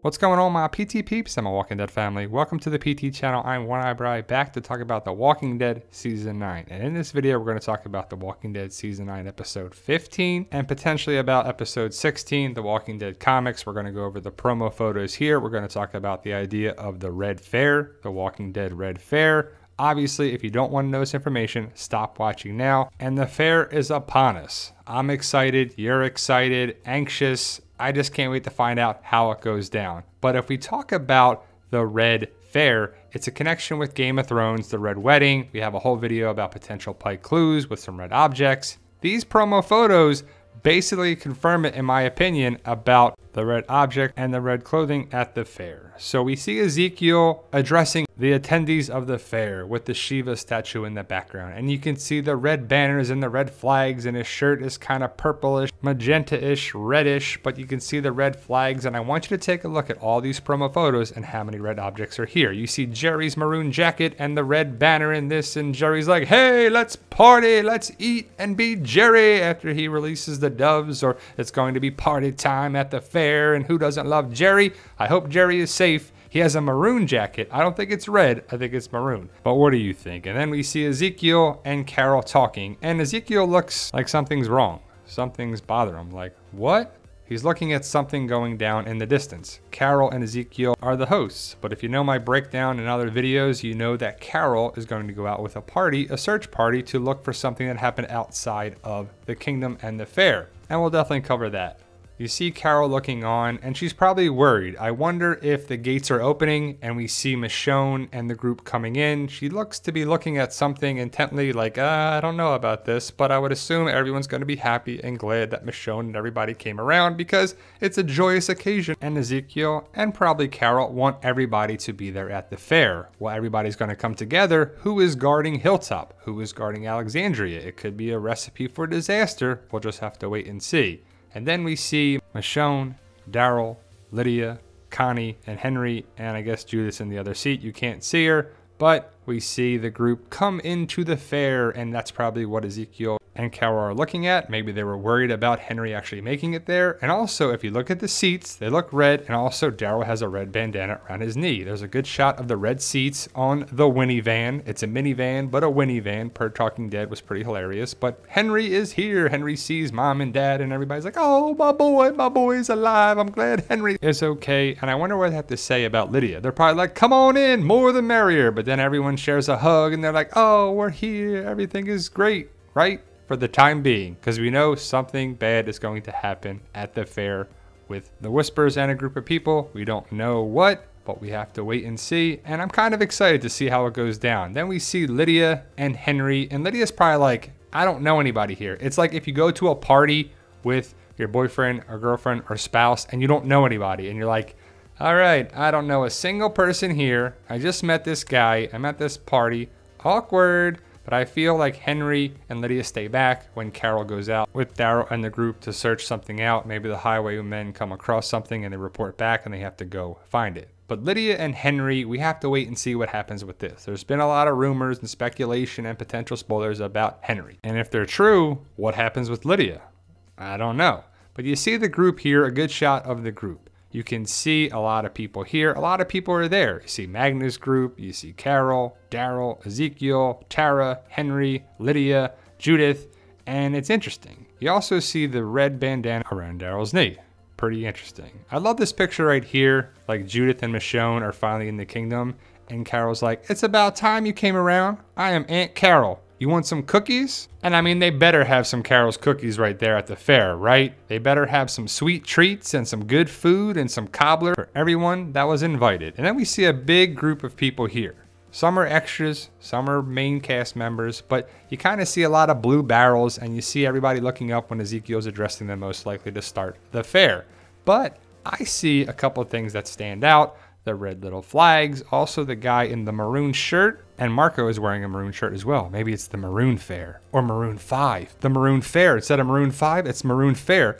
What's going on, my PT peeps and my Walking Dead family? Welcome to the PT channel. I'm One Eye Bri, back to talk about The Walking Dead Season 9. And in this video, we're going to talk about The Walking Dead Season 9, Episode 15, and potentially about Episode 16, The Walking Dead Comics. We're going to go over the promo photos here. We're going to talk about the idea of the Red Fair, The Walking Dead Red Fair. Obviously, if you don't want to know this information, stop watching now. And the fair is upon us. I'm excited, you're excited, anxious. I just can't wait to find out how it goes down. But if we talk about the Red Fair, it's a connection with Game of Thrones, the Red Wedding. We have a whole video about potential PIKE clues with some red objects. These promo photos basically confirm it, in my opinion, about the red object and the red clothing at the fair. So we see Ezekiel addressing the attendees of the fair with the Shiva statue in the background. And you can see the red banners and the red flags, and his shirt is kind of purplish, magenta-ish, reddish, but you can see the red flags. And I want you to take a look at all these promo photos and how many red objects are here. You see Jerry's maroon jacket and the red banner in this, and Jerry's like, hey, let's party, let's eat and be Jerry, after he releases the doves, or it's going to be party time at the fair, and who doesn't love Jerry? I hope Jerry is safe. He has a maroon jacket. I don't think it's red. I think it's maroon. But what do you think? And then we see Ezekiel and Carol talking. And Ezekiel looks like something's wrong. Something's bothering him. Like, what? He's looking at something going down in the distance. Carol and Ezekiel are the hosts. But if you know my breakdown in other videos, you know that Carol is going to go out with a party, a search party, to look for something that happened outside of the kingdom and the fair. And we'll definitely cover that. You see Carol looking on, and she's probably worried. I wonder if the gates are opening and we see Michonne and the group coming in. She looks to be looking at something intently, like, I don't know about this, but I would assume everyone's going to be happy and glad that Michonne and everybody came around because it's a joyous occasion. And Ezekiel and probably Carol want everybody to be there at the fair. Well, everybody's going to come together. Who is guarding Hilltop? Who is guarding Alexandria? It could be a recipe for disaster. We'll just have to wait and see. And then we see Michonne, Daryl, Lydia, Connie, and Henry, and I guess Judith in the other seat. You can't see her, but we see the group come into the fair, and that's probably what Ezekiel and Carol are looking at. Maybe they were worried about Henry actually making it there. And also, if you look at the seats, they look red, and also Daryl has a red bandana around his knee. There's a good shot of the red seats on the Winnie van. It's a minivan, but a Winnie van, per Talking Dead, was pretty hilarious. But Henry is here. Henry sees mom and dad, and everybody's like, oh, my boy's alive. I'm glad Henry is okay. And I wonder what they have to say about Lydia. They're probably like, come on in, more the merrier. But then everyone shares a hug, and they're like, oh, we're here. Everything is great, right? For the time being, because we know something bad is going to happen at the fair with the Whispers and a group of people. We don't know what, but we have to wait and see. And I'm kind of excited to see how it goes down. Then we see Lydia and Henry, and Lydia's probably like, I don't know anybody here. It's like if you go to a party with your boyfriend or girlfriend or spouse and you don't know anybody, and you're like, all right, I don't know a single person here. I just met this guy. I'm at this party. Awkward. But I feel like Henry and Lydia stay back when Carol goes out with Daryl and the group to search something out. Maybe the highwaymen come across something and they report back and they have to go find it. But Lydia and Henry, we have to wait and see what happens with this. There's been a lot of rumors and speculation and potential spoilers about Henry. And if they're true, what happens with Lydia? I don't know. But you see the group here, a good shot of the group. You can see a lot of people here. A lot of people are there. You see Magnus' group. You see Carol, Daryl, Ezekiel, Tara, Henry, Lydia, Judith, and it's interesting. You also see the red bandana around Daryl's knee. Pretty interesting. I love this picture right here. Like Judith and Michonne are finally in the kingdom, and Carol's like, it's about time you came around. I am Aunt Carol. You want some cookies? And I mean, they better have some Carol's cookies right there at the fair, right? They better have some sweet treats and some good food and some cobbler for everyone that was invited. And then we see a big group of people here. Some are extras, some are main cast members, but you kind of see a lot of blue barrels, and you see everybody looking up when Ezekiel's addressing them, most likely to start the fair. But I see a couple of things that stand out. The red little flags, also the guy in the maroon shirt, and Marco is wearing a maroon shirt as well. Maybe it's the Maroon Fair or Maroon 5. The Maroon Fair, instead of Maroon 5, it's Maroon Fair.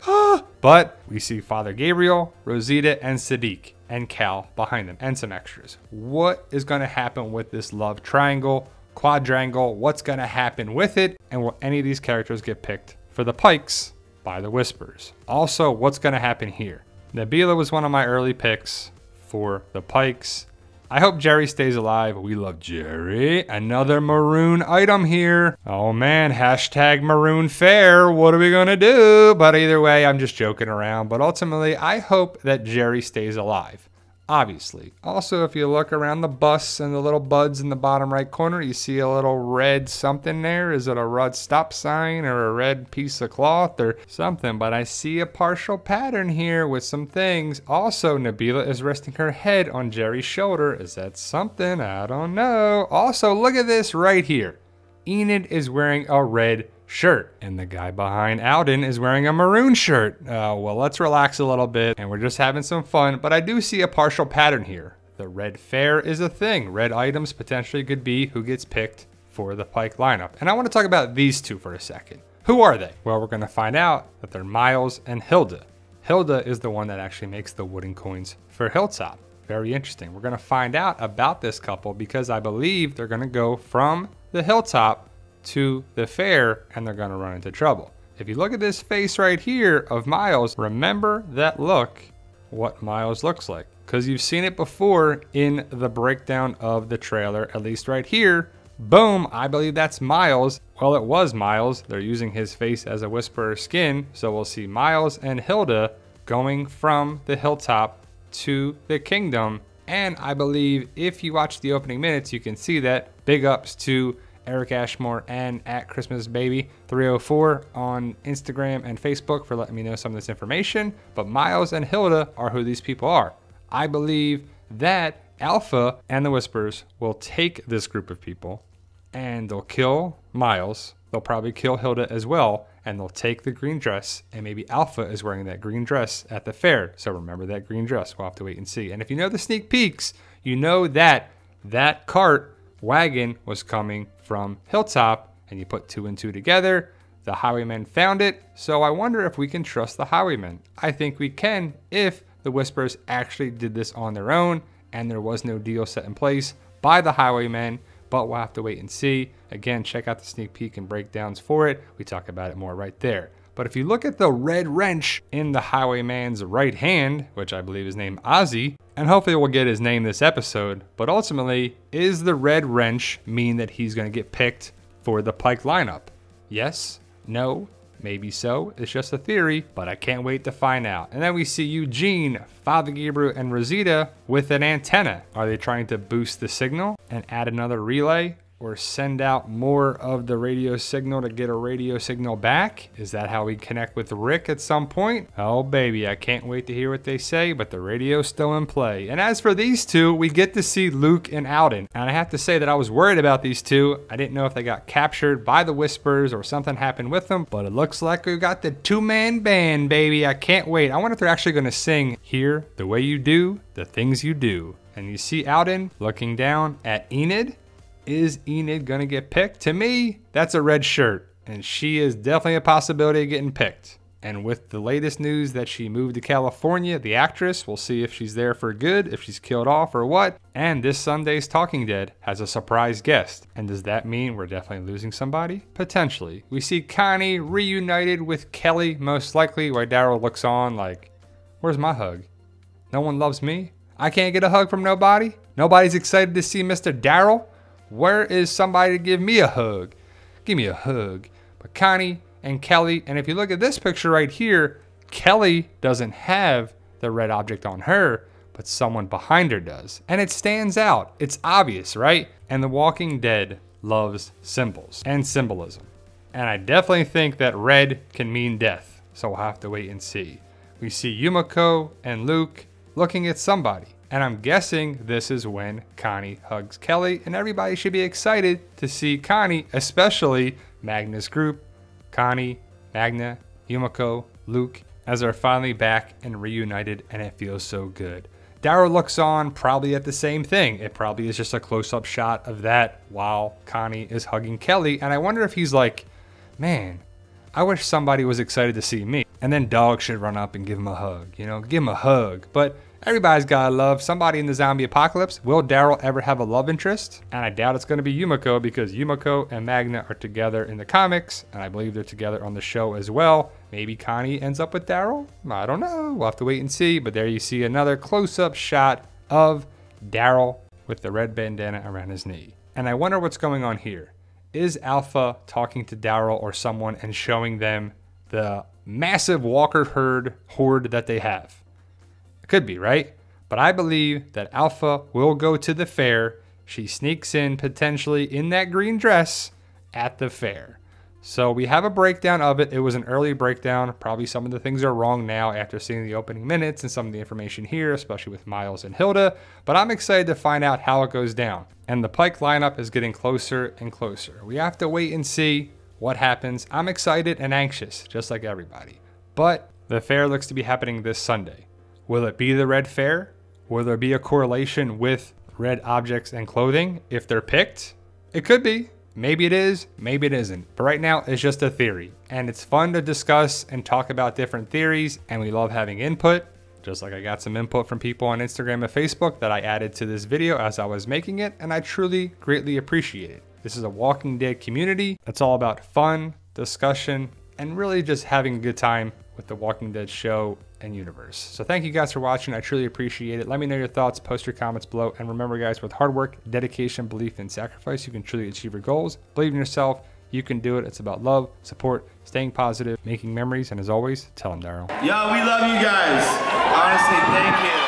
But we see Father Gabriel, Rosita, and Sadiq, and Cal behind them, and some extras. What is going to happen with this love triangle, quadrangle? What's going to happen with it? And will any of these characters get picked for the Pikes by the Whispers? Also, what's going to happen here? Nabila was one of my early picks. for the Pikes. I hope Jerry stays alive. We love Jerry. Another maroon item here. Oh man, hashtag maroon fair. What are we gonna do? But either way, I'm just joking around. But ultimately, I hope that Jerry stays alive. Obviously. Also, if you look around the bus and the little buds in the bottom right corner, you see a little red something there. Is it a red stop sign or a red piece of cloth or something? But I see a partial pattern here with some things. Also, Nabila is resting her head on Jerry's shoulder. Is that something? I don't know. Also, look at this right here. Enid is wearing a red shirt and the guy behind Alden is wearing a maroon shirt. Well, let's relax a little bit and we're just having some fun, but I do see a partial pattern here. The red fair is a thing. Red items potentially could be who gets picked for the Pike lineup. And I want to talk about these two for a second. Who are they? Well, we're going to find out that they're Miles and Hilda. Hilda is the one that actually makes the wooden coins for Hilltop. Very interesting. We're going to find out about this couple because I believe they're going to go from the Hilltop to the fair and they're gonna run into trouble. If you look at this face right here of Miles, remember that look, what Miles looks like. Because you've seen it before in the breakdown of the trailer, at least right here. Boom, I believe that's Miles. Well, it was Miles. They're using his face as a Whisperer skin. So we'll see Miles and Hilda going from the Hilltop to the Kingdom. And I believe if you watch the opening minutes, you can see that. Big ups to Eric Ashmore and at Christmas Baby 304 on Instagram and Facebook for letting me know some of this information. But Miles and Hilda are who these people are. I believe that Alpha and the Whispers will take this group of people and they'll kill Miles. They'll probably kill Hilda as well. And they'll take the green dress and maybe Alpha is wearing that green dress at the fair. So remember that green dress. We'll have to wait and see. And if you know the sneak peeks, you know that that cart wagon was coming from Hilltop and you put 2 and 2 together. The Highwaymen found it. So I wonder if we can trust the Highwaymen. I think we can if the Whispers actually did this on their own and there was no deal set in place by the Highwaymen, but we'll have to wait and see. Again, check out the sneak peek and breakdowns for it. We talk about it more right there. But if you look at the red wrench in the Highwayman's right hand, which I believe is named Ozzy, and hopefully we'll get his name this episode, but ultimately, is the red wrench mean that he's going to get picked for the Pike lineup? Yes? No? Maybe so. It's just a theory, but I can't wait to find out. And then we see Eugene, Father Gabriel, and Rosita with an antenna. Are they trying to boost the signal and add another relay? Or send out more of the radio signal to get a radio signal back? Is that how we connect with Rick at some point? Oh baby, I can't wait to hear what they say, but the radio's still in play. And as for these two, we get to see Luke and Alden. And I have to say that I was worried about these two. I didn't know if they got captured by the Whispers or something happened with them, but it looks like we got the 2-man band, baby. I can't wait. I wonder if they're actually gonna sing Here, the Way You Do, the Things You Do. And you see Alden looking down at Enid. Is Enid gonna get picked? To me, that's a red shirt, and she is definitely a possibility of getting picked. And with the latest news that she moved to California, the actress, we'll see if she's there for good, if she's killed off or what. And this Sunday's Talking Dead has a surprise guest. And does that mean we're definitely losing somebody? Potentially. We see Connie reunited with Kelly, most likely, while Daryl looks on like, where's my hug? No one loves me? I can't get a hug from nobody? Nobody's excited to see Mr. Daryl? Where is somebody to give me a hug? Give me a hug. But Connie and Kelly, and if you look at this picture right here, Kelly doesn't have the red object on her, but someone behind her does. And it stands out. It's obvious, right? And The Walking Dead loves symbols and symbolism. And I definitely think that red can mean death. So we'll have to wait and see. We see Yumiko and Luke looking at somebody. And I'm guessing this is when Connie hugs Kelly, and everybody should be excited to see Connie, especially Magna's group, Connie, Magna, Yumiko, Luke, as they're finally back and reunited, and it feels so good. Daryl looks on probably at the same thing. It probably is just a close-up shot of that while Connie is hugging Kelly, and I wonder if he's like, man, I wish somebody was excited to see me. And then Dog should run up and give him a hug, you know, give him a hug. But everybody's gotta love somebody in the zombie apocalypse. Will Daryl ever have a love interest? And I doubt it's gonna be Yumiko, because Yumiko and Magna are together in the comics, and I believe they're together on the show as well. Maybe Connie ends up with Daryl? I don't know. We'll have to wait and see. But there you see another close-up shot of Daryl with the red bandana around his knee. And I wonder what's going on here. Is Alpha talking to Daryl or someone and showing them the massive walker horde that they have? It could be, right? But I believe that Alpha will go to the fair. She sneaks in potentially in that green dress at the fair. So we have a breakdown of it. It was an early breakdown. Probably some of the things are wrong now after seeing the opening minutes and some of the information here, especially with Miles and Hilda. But I'm excited to find out how it goes down. And the Pike lineup is getting closer and closer. We have to wait and see what happens. I'm excited and anxious, just like everybody. But the fair looks to be happening this Sunday. Will it be the red fair? Will there be a correlation with red objects and clothing if they're picked? It could be. Maybe it is, maybe it isn't. But right now, it's just a theory. And it's fun to discuss and talk about different theories. And we love having input. Just like I got some input from people on Instagram and Facebook that I added to this video as I was making it. And I truly, greatly appreciate it. This is a Walking Dead community. It's all about fun, discussion, and really just having a good time with the Walking Dead show and universe. So thank you guys for watching. I truly appreciate it. Let me know your thoughts, post your comments below. And remember guys, with hard work, dedication, belief, and sacrifice, you can truly achieve your goals. Believe in yourself. You can do it. It's about love, support, staying positive, making memories, and as always, tell them Daryl. Yo, we love you guys. Honestly, thank you.